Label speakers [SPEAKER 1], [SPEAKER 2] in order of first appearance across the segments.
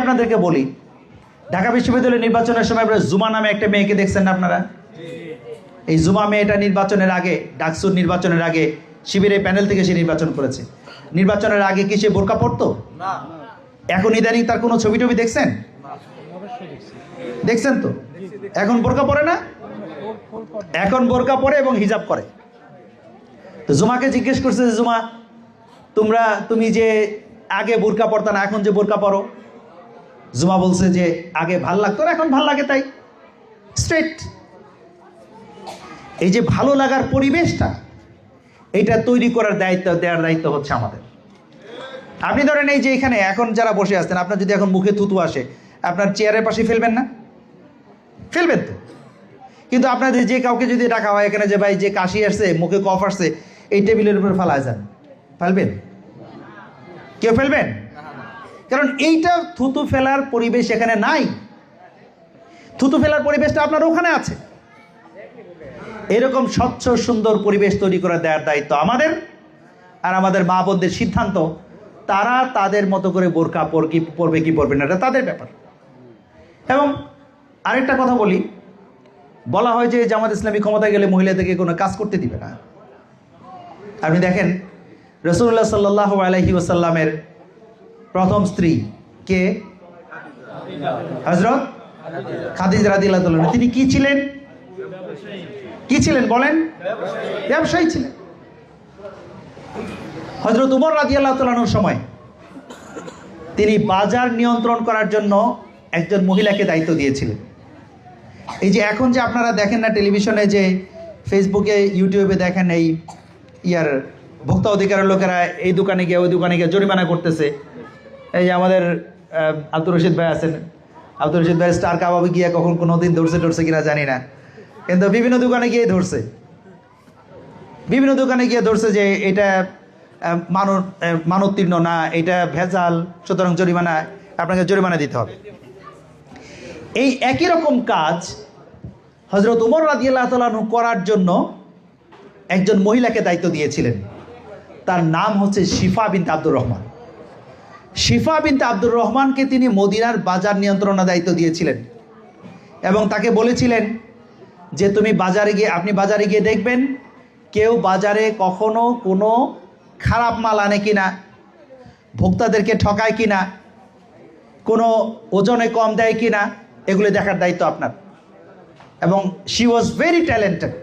[SPEAKER 1] আপনাদেরকে বলি, ঢাকা বিশ্ববিদ্যালয় নির্বাচনের সময় জুমা নামে একটা মেয়েকে দেখছেন না আপনারা? এই জুমা মেয়েটা নির্বাচনের আগে, ডাকসুর নির্বাচনের আগে শিবিরের প্যানেল থেকে সে নির্বাচন করেছে। নির্বাচনের আগে কি সে বোরকা পরতো? এখন ইদানিং তার কোনো ছবি টবি দেখছেন? দেখছেন তো? এখন বোরকা পরে না, এখন বোরকা পরে এবং হিজাব করে। তো জুমাকে জিজ্ঞেস করছে যে জুমা, তুমি যে আগে বোরকা পরতা না, এখন যে বোরকা পরো? জুমা বলছে যে আগে ভাল লাগতো না, এখন ভাল লাগে তাই। স্ট্রেট। এই যে ভালো লাগার পরিবেশটা, এটা তৈরি করার দেওয়ার দায়িত্ব হচ্ছে আমাদের। আপনি ধরেন এই যে এখানে এখন যারা বসে আছেন, আপনার যদি এখন মুখে থুতু আসে, আপনার চেয়ারের পাশে ফেলবেন না? ফেলবেন তো। কিন্তু আপনাদের যে কাউকে যদি ডাকা হয় এখানে যে ভাই যে কাশি আসছে, মুখে কফ আসছে, এই টেবিলের উপর ফেলায় যান, ফেলবেন? কেউ ফেলবেন? কারণ এইটা থুতু ফেলার পরিবেশ এখানে নাই। থুতু ফেলার পরিবেশটা আপনার ওখানে আছে। এরকম স্বচ্ছ সুন্দর পরিবেশ তৈরি করে দেওয়ার দায়িত্ব আমাদের। আর আমাদের মা বোনদের সিদ্ধান্ত, তারা তাদের মতো করে বোরকা পরবে কি পরবে না, এটা তাদের ব্যাপার। এবং আরেকটা কথা বলি, বলা হয় যে জামাত ইসলামী ক্ষমতায় গেলে মহিলাদেরকে কোনো কাজ করতে দিবে না। আপনি দেখেন রাসূলুল্লাহ সাল্লাল্লাহু আলাইহি ওয়াসাল্লামের প্রথম স্ত্রী কে? হযরত খাদিজা রাদিয়াল্লাহু তাআলা। তিনি কি ছিলেন? কি ছিলেন বলেন? ব্যবসায়ী ছিলেন। হযরত উমর রাদিয়াল্লাহু তাআলার সময় তিনি বাজার নিয়ন্ত্রণ করার জন্য একজন মহিলাকে দায়িত্ব দিয়েছিলেন। এই যে এখন যে আপনারা দেখেন না টেলিভিশনে, যে ফেসবুকে ইউটিউবে দেখেন, এই ভোক্তা অধিকারের লোকেরা এই দোকানে গিয়ে ওই দোকানে গিয়ে জরিমানা করতেছে। এই যে আমাদের আব্দুর রশিদ ভাই আছেন, আব্দুর রশিদ ভাই স্টার কাবাবে গিয়ে কখন কোনো দিন ধরছে কিনা জানি না, কিন্তু বিভিন্ন দোকানে গিয়ে ধরছে, বিভিন্ন দোকানে গিয়ে ধরছে যে এটা মানোত্তীর্ণ না, এটা ভেজাল, সুতরাং আপনাকে জরিমানা দিতে হবে। এই একই রকম কাজ হযরত উমর রাদিয়াল্লাহু তাআলা আনহু করার জন্য একজন মহিলাকে দায়িত্ব দিয়েছিলেন। তার নাম হচ্ছে শিফা বিনতে আব্দুর রহমান। শিফা বিনতে আব্দুর রহমানকে তিনি মদিনার বাজার নিয়ন্ত্রণের দায়িত্ব দিয়েছিলেন এবং তাকে বলেছিলেন যে আপনি বাজারে গিয়ে দেখবেন কেউ বাজারে কখনো কোনো খারাপ মাল আনে কিনা, ভোক্তাদেরকে ঠকায় কিনা, কোনো ওজনে কম দেয় কিনা, এগুলো দেখার দায়িত্ব আপনার। এবং শি ওয়াজ ভেরি ট্যালেন্টেড।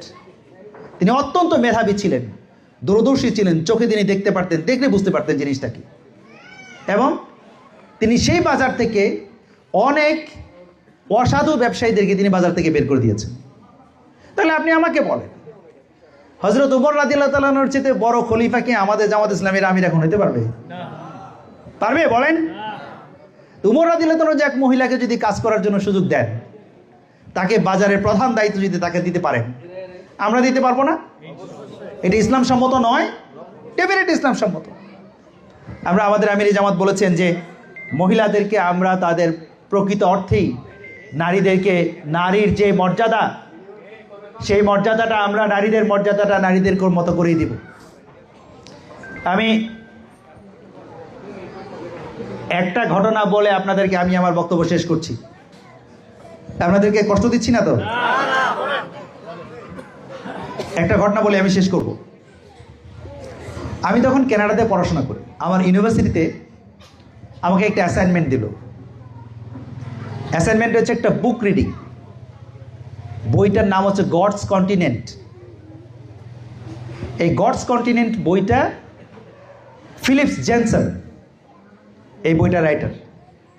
[SPEAKER 1] তিনি অত্যন্ত মেধাবী ছিলেন, দূরদর্শী ছিলেন, চোখে তিনি দেখতে পারতেন, দেখলে বুঝতে পারতেন জিনিসটা কি। এবং তিনি সেই বাজার থেকে অনেক অসাধু ব্যবসায়ীদেরকে তিনি বাজার থেকে বের করে দিয়েছেন। তাহলে আপনি আমাকে বলেন, হযরত উমর রাদিয়াল্লাহু তাআলা আনহুর চেয়ে বড় খলিফা কি আমাদের জামাত ইসলামীর আমির এখন হতে পারবে? পারবে বলেন? উমর রাদিয়াল্লাহু তাআলা যে এক মহিলাকে যদি কাজ করার জন্য সুযোগ দেন, তাকে বাজারের প্রধান দায়িত্ব যদি তাকে দিতে পারেন, আমরা দিতে পারবো না? এটা ইসলাম সম্মত নয়? ডেফিনেট ইসলাম সম্মত। আমরা আমাদের আমির জামাত বলেছেন যে মহিলাদেরকে আমরা তাদের প্রকৃত অর্থেই নারীর যে মর্যাদা, সেই মর্যাদাটা আমরা নারীদের মতো করেই দিব। আমি একটা ঘটনা বলে আপনাদেরকে আমি আমার বক্তব্য শেষ করছি। আপনাদেরকে কষ্ট দিচ্ছি না তো? একটা ঘটনা বলে আমি শেষ করব। আমি তখন কানাডাতে পড়াশোনা করি। আমার ইউনিভার্সিটিতে আমাকে একটা অ্যাসাইনমেন্ট দিল। অ্যাসাইনমেন্ট হচ্ছে একটা বুক রিডিং। বইটার নাম হচ্ছে গডস কন্টিনেন্ট। এই গডস কন্টিনেন্ট বইটা ফিলিপস জেনসন, এই বইটা রাইটার।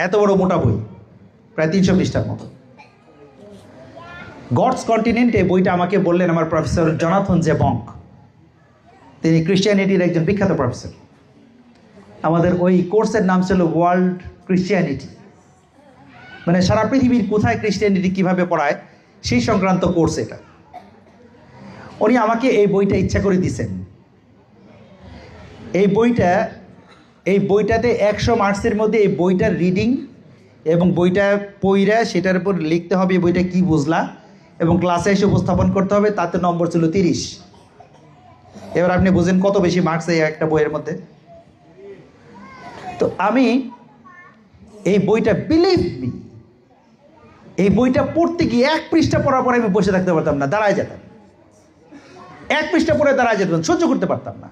[SPEAKER 1] এত বড় মোটা বই, প্রায় 300 পৃষ্ঠার মতো। গডস কন্টিনেন্ট এই বইটা আমাকে বললেন আমার প্রফেসর জনাথন জে বঙ্ক। তিনি ক্রিশ্চিয়ানিটির একজন বিখ্যাত প্রফেসর। আমাদের ওই কোর্সের নাম ছিল ওয়ার্ল্ড ক্রিশ্চিয়ানিটি, মানে সারা পৃথিবীর কোথায় ক্রিশ্চিয়ানিটি কিভাবে পড়ায় সেই সংক্রান্ত কোর্স এটা। উনি আমাকে এই বইটা ইচ্ছা করে দিয়েছেন। এই বইটাতে 100 মার্কসের মধ্যে এই বইটার রিডিং এবং বইটা পড়া সেটার উপর লিখতে হবে এই বইটা কি বুঝলা, এবং ক্লাসে এসে উপস্থাপন করতে হবে। তাতে নম্বর ছিল 30। এবার আপনি বুঝেন কত বেশি মার্কস এই একটা বইয়ের মধ্যে। তো আমি এই বইটা, বিলিভ মি, এই বইটা পড়তে গিয়ে 1 পৃষ্ঠা পড়ার পরে আমি বসে থাকতে পারতাম না, দাঁড়ায় যেতাম। 1 পৃষ্ঠা পড়ে দাঁড়ায় যেতাম, সহ্য করতে পারতাম না।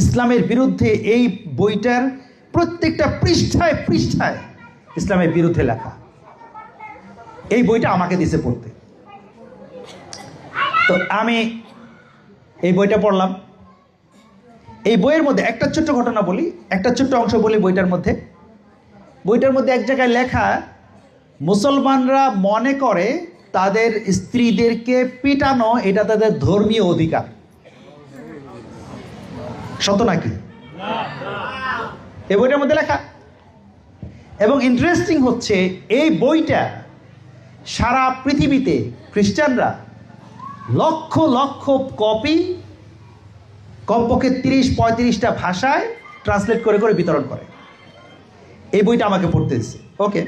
[SPEAKER 1] ইসলামের বিরুদ্ধে এই বইটার প্রত্যেকটা পৃষ্ঠায় পৃষ্ঠায় ইসলামের বিরুদ্ধে লেখা। এই বইটা আমাকে দিছে পড়তে। তো আমি এই বইটা পড়লাম। এই বইয়ের মধ্যে একটা ছোট্ট ঘটনা বলি, একটা ছোট্ট অংশ বলি বইটার মধ্যে। বইটার মধ্যে এক জায়গায় লেখা, মুসলমানরা মনে করে তাদের স্ত্রীদেরকে পিটানো এটা তাদের ধর্মীয় অধিকার। সত্য নাকি? এই বইটার মধ্যে লেখা। এবং ইন্টারেস্টিং হচ্ছে, এই বইটা সারা পৃথিবীতে খ্রিস্টানরা লক্ষ লক্ষ কপি, কমপক্ষে 30-35টা ভাষায় ট্রান্সলেট করে করে বিতরণ করে। এই বইটা আমাকে পড়তে দিচ্ছে। ওকে,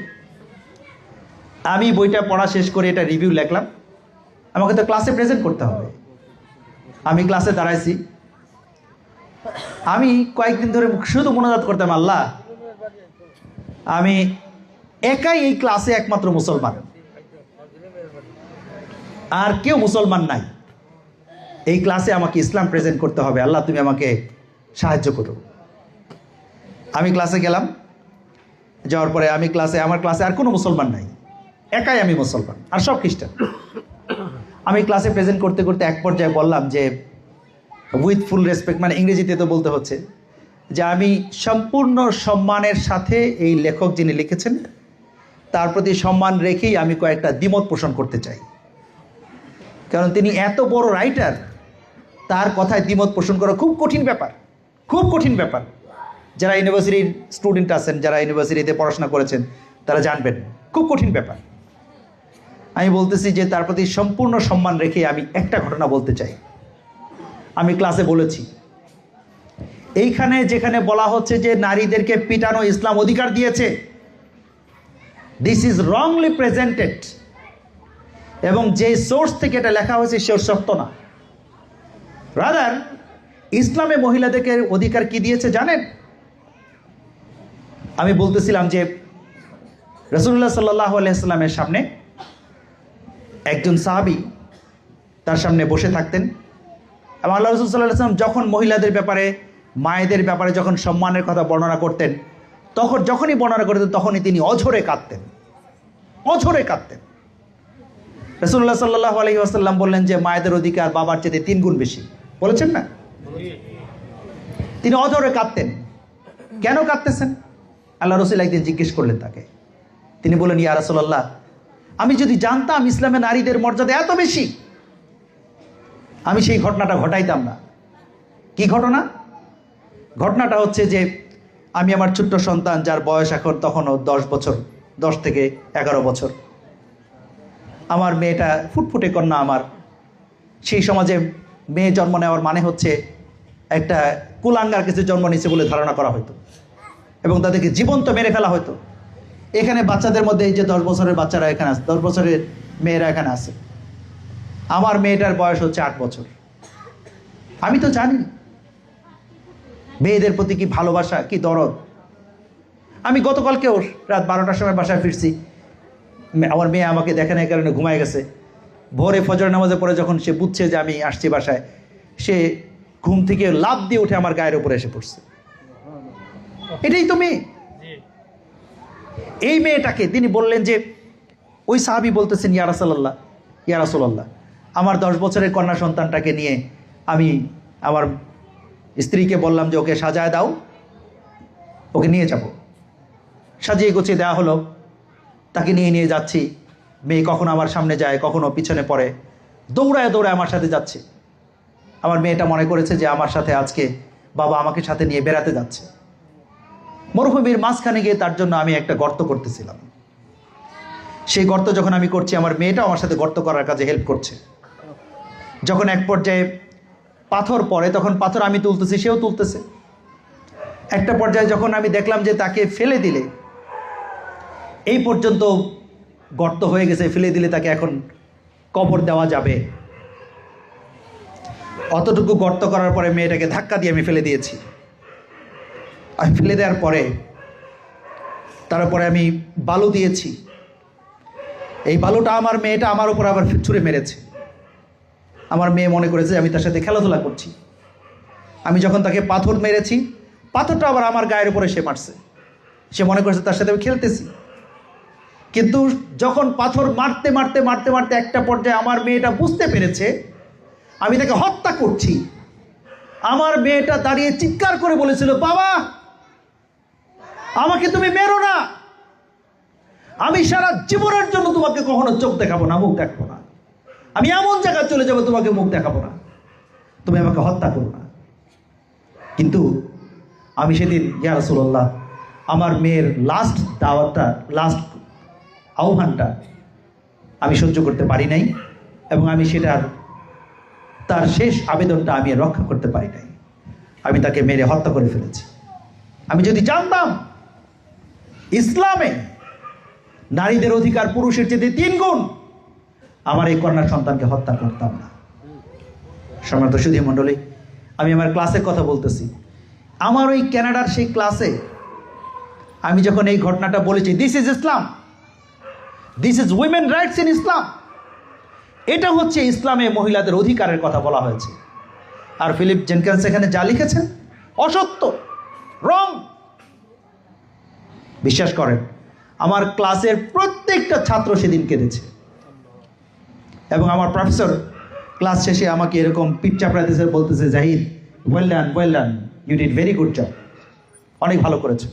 [SPEAKER 1] আমি বইটা পড়া শেষ করে এটা রিভিউ লিখলাম। আমাকে তো ক্লাসে প্রেজেন্ট করতে হবে। আমি ক্লাসে দাঁড়াইছি। আমি কয়েকদিন ধরে শুধু মোনাজাত করতাম, আল্লাহ আমি একাই এই ক্লাসে একমাত্র মুসলমান, আর কেউ মুসলমান নাই। এই ক্লাসে আমাকে ইসলাম প্রেজেন্ট করতে হবে, আল্লাহ তুমি আমাকে সাহায্য করো। আমি ক্লাসে গেলাম। যাওয়ার পরে আমার ক্লাসে আর কোনো মুসলমান নাই, একাই আমি মুসলমান, আর সব খ্রিস্টান। আমি ক্লাসে প্রেজেন্ট করতে করতে এক পর্যায়ে বললাম যে, উইথ ফুল রেসপেক্ট, মানে ইংরেজিতে তো বলতে হচ্ছে, যে আমি সম্পূর্ণ সম্মানের সাথে এই লেখক যিনি লিখেছেন তার প্রতি সম্মান রেখেই আমি কয়েকটা দ্বিমত পোষণ করতে চাই। কারণ তিনি এত বড় রাইটার, তার কথায় দ্বিমত পোষণ করা খুব কঠিন ব্যাপার, খুব কঠিন ব্যাপার। যারা ইউনিভার্সিটির স্টুডেন্ট আছেন, যারা ইউনিভার্সিটিতে পড়াশোনা করেছেন, তারা জানবেন খুব কঠিন ব্যাপার। আমি বলতেছি যে তার প্রতি সম্পূর্ণ সম্মান রেখে আমি একটা ঘটনা বলতে চাই। আমি ক্লাসে বলেছি, এইখানে যেখানে বলা হচ্ছে যে নারীদেরকে পিটানো ইসলাম অধিকার দিয়েছে, দিস ইজ রংলি প্রেজেন্টেড, এবং যে সোর্স থেকে এটা লেখা হয়েছে সে সত্য না। রাদার ইসলামে মহিলাদেরকে অধিকার কি দিয়েছে জানেন? আমি বলতেছিলাম যে রাসূলুল্লাহ সাল্লাল্লাহু আলাইহি ওয়াসাল্লামের সামনে একজন সাহাবী তার সামনে বসে থাকতেন, এবং আল্লাহ রাসূল সাল্লাল্লাহু আলাইহি ওয়াসাল্লাম যখন মহিলাদের ব্যাপারে, মায়েদের ব্যাপারে যখন সম্মানের কথা বর্ণনা করতেন, যখনই বর্ণনা করতেন তখনই তিনি অঝরে কাঁদতেন, অঝরে কাঁদতেন। রাসূলুল্লাহ সাল্লাল্লাহু আলাইহি ওয়াসাল্লাম বললেন যে মায়েদের অধিকার বাবার চেয়ে 3 গুণ বেশি, বলেছেন না? তিনি অঝরে কাঁদতেন। কেন কাঁদতেছেন? আল্লাহ রাসূল একদিন জিজ্ঞেস করলেন তাকে। তিনি বললেন, ইয়া রাসূলুল্লাহ, আমি যদি জানতাম ইসলামে নারীদের মর্যাদা এত বেশি, আমি সেই ঘটনাটা ঘটাইতাম না। কি ঘটনা? ঘটনাটা হচ্ছে যে আমি আমার ছোট্ট সন্তান, যার বয়স এখন তখনও 10 বছর, 10 থেকে 11 বছর, আমার মেয়েটা ফুটফুটে কন্যা আমার। সেই সমাজে মেয়ে জন্ম নেওয়ার মানে হচ্ছে একটা কুলাঙ্গার কিছু জন্ম নিচ্ছে বলে ধারণা করা হতো, এবং তাদেরকে জীবন্ত মেরে ফেলা হতো। এখানে বাচ্চাদের মধ্যে এই যে 10 বছরের বাচ্চারা এখানে আছে, 10 বছরের মেয়েরা এখানে আছে। আমার মেয়েটার বয়স হচ্ছে 8 বছর। আমি তো জানি মেয়েদের প্রতি কি ভালোবাসা, কি দরদ। আমি গতকালকেও রাত 12টার সময় বাসায় ফিরছি, আমার মেয়ে আমাকে দেখে না, এই কারণে ঘুমায় গেছে। ভোরে ফজর নামাজে পড়ে যখন সে বুঝছে যে আমি আসছি বাসায়, সে ঘুম থেকে লাফ দিয়ে উঠে আমার গায়ের উপরে এসে পড়ছে। এটাই তো মেয়ে। এই মেয়েটাকে তিনি বললেন যে, ওই সাহাবী বলতেছেন, ইয়া রাসূলুল্লাহ, ইয়া রাসূলুল্লাহ, আমার 10 বছরের কন্যা সন্তানটাকে নিয়ে আমি আমার স্ত্রীকে বললাম যে ওকে সাজায় দাও, ওকে নিয়ে যাব। সাজিয়ে গুছিয়ে দেওয়া হলো, তাকে নিয়ে যাচ্ছি। মেয়ে কখনো আমার সামনে যায়, কখনো পিছনে পড়ে, দৌড়ায় দৌড়ায় আমার সাথে যাচ্ছে। আমার মেয়েটা মনে করেছে যে আমার সাথে আজকে বাবা আমাকে সাথে নিয়ে বেড়াতে যাচ্ছে। মরুভূমির মাঝখানে গিয়ে তার জন্য আমি একটা গর্ত করতেছিলাম। সেই গর্ত যখন আমি করছি, আমার মেয়েটাও আমার সাথে গর্ত করার কাজে হেল্প করছে। যখন এক পর্যায়ে পাথর পড়ে, তখন পাথর আমি তুলতেছি, সেও তুলতেছে। একটা পর্যায়ে যখন আমি দেখলাম যে তাকে ফেলে দিলে এই পর্যন্ত গর্ত হয়ে গেছে, ফেলে দিলে তাকে এখন কবর দেওয়া যাবে, অতটুকু গর্ত করার পরে মেয়েটাকে ধাক্কা দিয়ে আমি ফেলে দিয়েছি। আমি ফেলে দেওয়ার পরে তারপরে আমি বালু দিয়েছি। এই বালুটা আমার মেয়েটা আমার উপর আবার ছুঁড়ে মেরেছে। আমার মেয়ে মনে করেছে আমি তার সাথে খেলাধুলা করছি। আমি যখন তাকে পাথর মেরেছি, পাথরটা আবার আমার গায়ের উপরে সে মারছে। সে মনে করেছে তার সাথে আমি খেলতেছি। কিন্তু যখন পাথর মারতে মারতে মারতে মারতে একটা পর্যায়ে আমার মেয়েটা বুঝতে পেরেছে আমি তাকে হত্যা করছি, আমার মেয়েটা দাঁড়িয়ে চিৎকার করে বলেছিল, বাবা আমাকে তুমি মেরো না, আমি সারা জীবনের জন্য তোমাকে কখনো চোখ দেখাবো না, মুখ দেখাবো না, আমি এমন জায়গায় চলে যাবো তোমাকে মুখ দেখাবো না, তুমি আমাকে হত্যা করো না। কিন্তু আমি সেদিন ইয়া রাসূলুল্লাহ আমার মেয়ের লাস্ট দাওয়াতটা, লাস্ট আহ্বানটা আমি সহ্য করতে পারি নাই, এবং আমি সেটার তার শেষ আবেদনটা আমি রক্ষা করতে পারি নাই। আমি তাকে মেরে হত্যা করে ফেলেছি। আমি যদি জানতাম ইসলামে নারীদের অধিকার পুরুষের চেয়ে 3 গুণ, আমার এই কন্যা সন্তানকে হত্যা করতাম না। সম্মানিত সুধী মণ্ডলী, আমি আমার ক্লাসের কথা বলতেছি। আমার ওই কানাডার সেই ক্লাসে আমি যখন এই ঘটনাটা বলেছি, this is Islam, this is women rights in Islam, এটা হচ্ছে ইসলামে মহিলাদের অধিকারের কথা বলা হয়েছে। আর ফিলিপ জেনকিন্স এখানে যা লিখেছেন অসত্য, রং। বিশ্বাস করেন আমার ক্লাসের প্রত্যেকটা ছাত্র সেদিন কেঁদেছে, এবং আমার প্রফেসর ক্লাস শেষে আমাকে এরকম পিঠ চাপড়াতেছে, বলতেছে, Zahid well done, you did very good job, অনেক ভালো করেছো।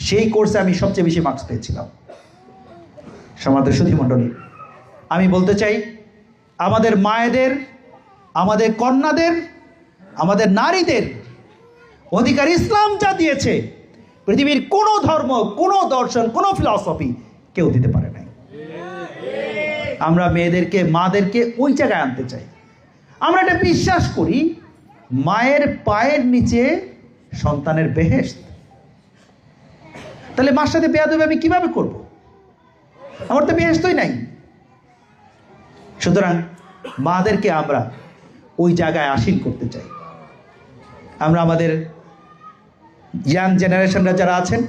[SPEAKER 1] সেই কোর্সে আমি সবচেয়ে বেশি মার্কস পেয়েছিলাম। সমাজের সুধী মণ্ডলী, আমি বলতে চাই আমাদের মায়েদের, আমাদের কন্যাদের, আমাদের নারীদের অধিকার ইসলাম যা দিয়েছে পৃথিবীর কোনো ধর্ম, কোনো দর্শন, কোনো ফিলসফি কেউ দিতে পারে নাই। আমরা মেয়েদেরকে, মাদেরকে ওই জায়গায় আনতে চাই। আমরা এটা বিশ্বাস করি মায়ের পায়ের নিচে সন্তানের বেহেশত। তাহলে মার সাথে বেয়াদবি আমি কিভাবে করব? আমার তো বেহেশতই নাই। সুতরাং মাদেরকে আমরা ওই জায়গায় আসীন করতে চাই। আমরা আমাদের ইয়াং জেনারেশনরা যারা আছেন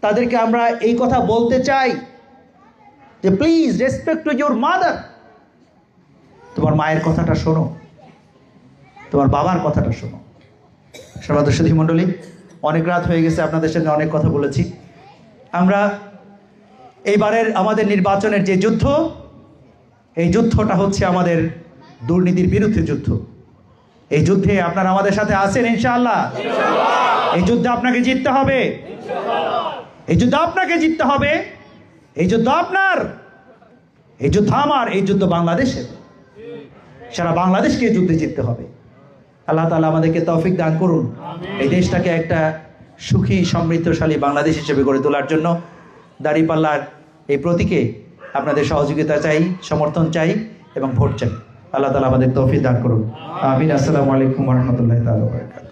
[SPEAKER 1] তাদেরকে আমরা এই কথা বলতে চাই যে please respect to your mother. তোমার মায়ের কথাটা শোনো, তোমার বাবার কথাটা শোনো। সম্মানিত সুধী মণ্ডলী, অনেক রাত হয়ে গেছে, আপনাদের সঙ্গে অনেক কথা বলেছি। আমরা এইবারের আমাদের নির্বাচনের যে যুদ্ধ, এই যুদ্ধটা হচ্ছে আমাদের দুর্নীতির বিরুদ্ধে যুদ্ধ। এই যুদ্ধে আপনারা আমাদের সাথে আছেন ইনশাআল্লাহ। এই যুদ্ধে আপনাকে জিততে হবে, এই যুদ্ধে আপনাকে জিততে হবে, এই যুদ্ধ আপনার, এই যুদ্ধ আমার, এই যুদ্ধ বাংলাদেশের। সারা বাংলাদেশকে এই যুদ্ধে জিততে হবে। আল্লাহ তাআলা আমাদেরকে তৌফিক দান করুন এই দেশটাকে একটা সুখী সমৃদ্ধশালী বাংলাদেশ হিসেবে গড়ে তোলার জন্য। দাঁড়িপাল্লার এই প্রতীকে আপনাদের সহযোগিতা চাই, সমর্থন চাই এবং ভোট চাই। আল্লাহ তাআলা আমাদের তৌফিক দান করুন। আমিন। আসসালামু আলাইকুম ওয়া রাহমাতুল্লাহি তাআলা ওয়া বারাকাতুহু।